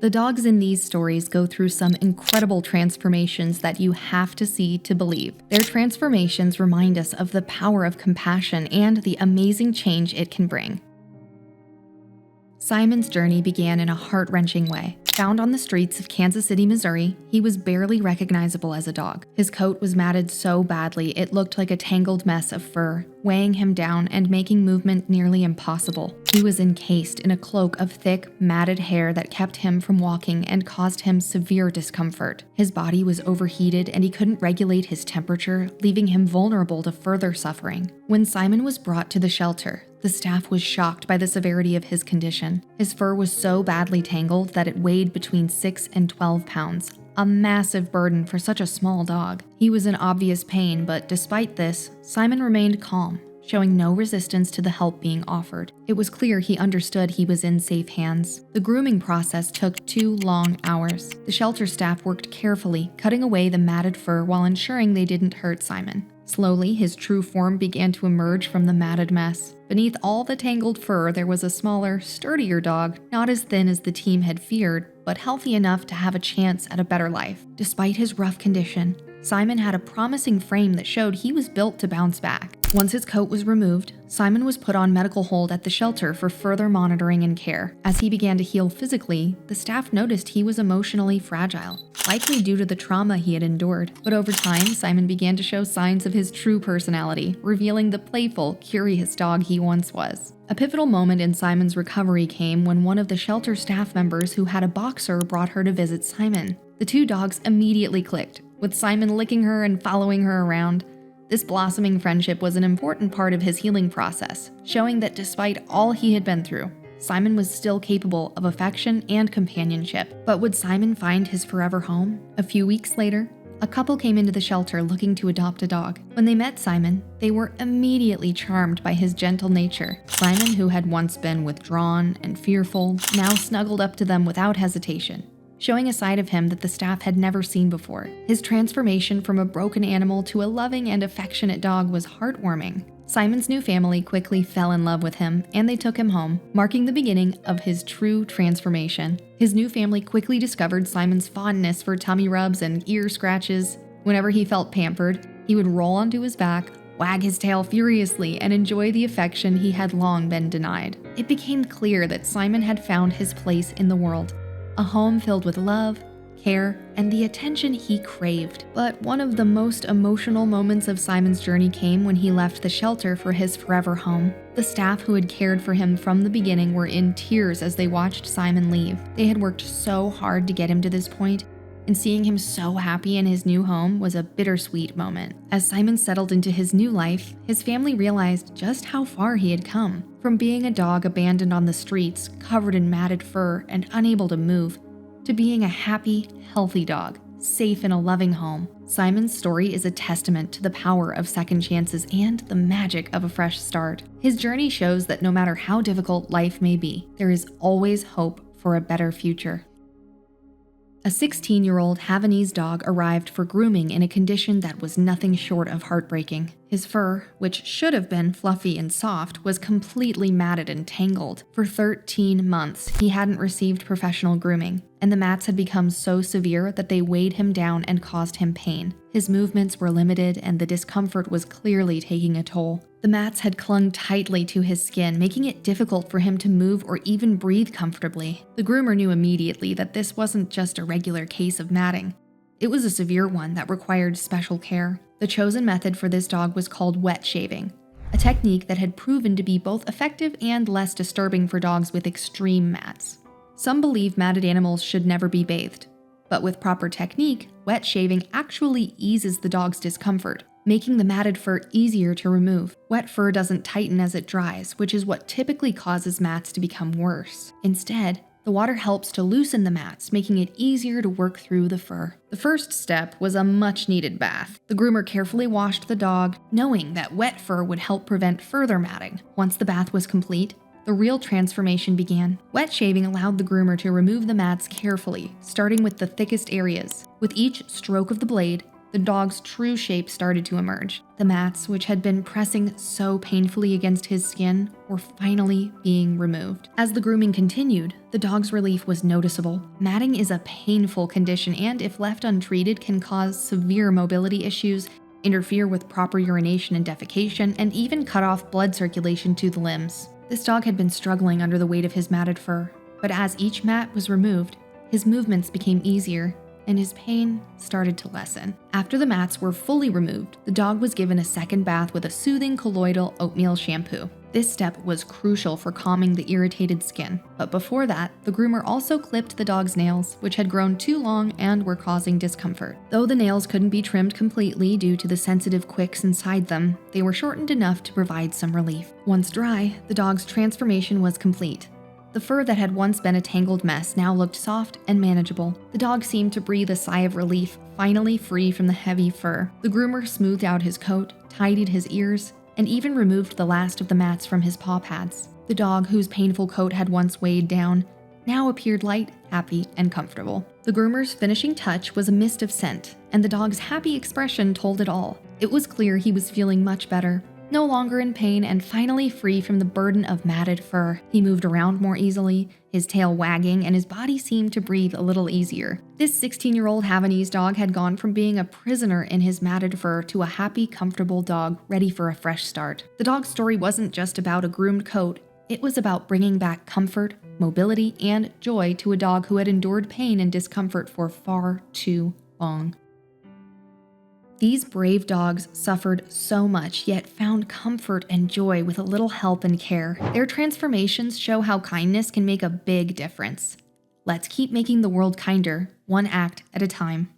The dogs in these stories go through some incredible transformations that you have to see to believe. Their transformations remind us of the power of compassion and the amazing change it can bring. Simon's journey began in a heart-wrenching way. Found on the streets of Kansas City, Missouri, he was barely recognizable as a dog. His coat was matted so badly it looked like a tangled mess of fur, weighing him down and making movement nearly impossible. He was encased in a cloak of thick, matted hair that kept him from walking and caused him severe discomfort. His body was overheated and he couldn't regulate his temperature, leaving him vulnerable to further suffering. When Simon was brought to the shelter, the staff was shocked by the severity of his condition. His fur was so badly tangled that it weighed between 6 and 12 pounds, a massive burden for such a small dog. He was in obvious pain, but despite this, Simon remained calm, showing no resistance to the help being offered. It was clear he understood he was in safe hands. The grooming process took 2 long hours. The shelter staff worked carefully, cutting away the matted fur while ensuring they didn't hurt Simon. Slowly, his true form began to emerge from the matted mess. Beneath all the tangled fur, there was a smaller, sturdier dog, not as thin as the team had feared, but healthy enough to have a chance at a better life. Despite his rough condition, Simon had a promising frame that showed he was built to bounce back. Once his coat was removed, Simon was put on medical hold at the shelter for further monitoring and care. As he began to heal physically, the staff noticed he was emotionally fragile, likely due to the trauma he had endured. But over time, Simon began to show signs of his true personality, revealing the playful, curious dog he once was. A pivotal moment in Simon's recovery came when one of the shelter staff members who had a boxer brought her to visit Simon. The 2 dogs immediately clicked, with Simon licking her and following her around. This blossoming friendship was an important part of his healing process, showing that despite all he had been through, Simon was still capable of affection and companionship. But would Simon find his forever home? A few weeks later, a couple came into the shelter looking to adopt a dog. When they met Simon, they were immediately charmed by his gentle nature. Simon, who had once been withdrawn and fearful, now snuggled up to them without hesitation, showing a side of him that the staff had never seen before. His transformation from a broken animal to a loving and affectionate dog was heartwarming. Simon's new family quickly fell in love with him, and they took him home, marking the beginning of his true transformation. His new family quickly discovered Simon's fondness for tummy rubs and ear scratches. Whenever he felt pampered, he would roll onto his back, wag his tail furiously, and enjoy the affection he had long been denied. It became clear that Simon had found his place in the world, a home filled with love, care, and the attention he craved. But one of the most emotional moments of Simon's journey came when he left the shelter for his forever home. The staff who had cared for him from the beginning were in tears as they watched Simon leave. They had worked so hard to get him to this point, and seeing him so happy in his new home was a bittersweet moment. As Simon settled into his new life, his family realized just how far he had come. From being a dog abandoned on the streets, covered in matted fur and unable to move, to being a happy, healthy dog, safe in a loving home. Simon's story is a testament to the power of second chances and the magic of a fresh start. His journey shows that no matter how difficult life may be, there is always hope for a better future. A 16-year-old Havanese dog arrived for grooming in a condition that was nothing short of heartbreaking. His fur, which should have been fluffy and soft, was completely matted and tangled. For 13 months, he hadn't received professional grooming, and the mats had become so severe that they weighed him down and caused him pain. His movements were limited, and the discomfort was clearly taking a toll. The mats had clung tightly to his skin, making it difficult for him to move or even breathe comfortably. The groomer knew immediately that this wasn't just a regular case of matting. It was a severe one that required special care. The chosen method for this dog was called wet shaving, a technique that had proven to be both effective and less disturbing for dogs with extreme mats. Some believe matted animals should never be bathed, but with proper technique, wet shaving actually eases the dog's discomfort, making the matted fur easier to remove. Wet fur doesn't tighten as it dries, which is what typically causes mats to become worse. Instead, the water helps to loosen the mats, making it easier to work through the fur. The first step was a much-needed bath. The groomer carefully washed the dog, knowing that wet fur would help prevent further matting. Once the bath was complete, the real transformation began. Wet shaving allowed the groomer to remove the mats carefully, starting with the thickest areas. With each stroke of the blade, the dog's true shape started to emerge. The mats, which had been pressing so painfully against his skin, were finally being removed. As the grooming continued, the dog's relief was noticeable. Matting is a painful condition and, if left untreated, can cause severe mobility issues, interfere with proper urination and defecation, and even cut off blood circulation to the limbs. This dog had been struggling under the weight of his matted fur, but as each mat was removed, his movements became easier and his pain started to lessen. After the mats were fully removed, the dog was given a second bath with a soothing colloidal oatmeal shampoo. This step was crucial for calming the irritated skin. But before that, the groomer also clipped the dog's nails, which had grown too long and were causing discomfort. Though the nails couldn't be trimmed completely due to the sensitive quicks inside them, they were shortened enough to provide some relief. Once dry, the dog's transformation was complete. The fur that had once been a tangled mess now looked soft and manageable. The dog seemed to breathe a sigh of relief, finally free from the heavy fur. The groomer smoothed out his coat, tidied his ears, and even removed the last of the mats from his paw pads. The dog, whose painful coat had once weighed down, now appeared light, happy, and comfortable. The groomer's finishing touch was a mist of scent, and the dog's happy expression told it all. It was clear he was feeling much better, no longer in pain, and finally free from the burden of matted fur. He moved around more easily, his tail wagging, and his body seemed to breathe a little easier. This 16-year-old Havanese dog had gone from being a prisoner in his matted fur to a happy, comfortable dog ready for a fresh start. The dog's story wasn't just about a groomed coat, it was about bringing back comfort, mobility, and joy to a dog who had endured pain and discomfort for far too long. These brave dogs suffered so much, yet found comfort and joy with a little help and care. Their transformations show how kindness can make a big difference. Let's keep making the world kinder, one act at a time.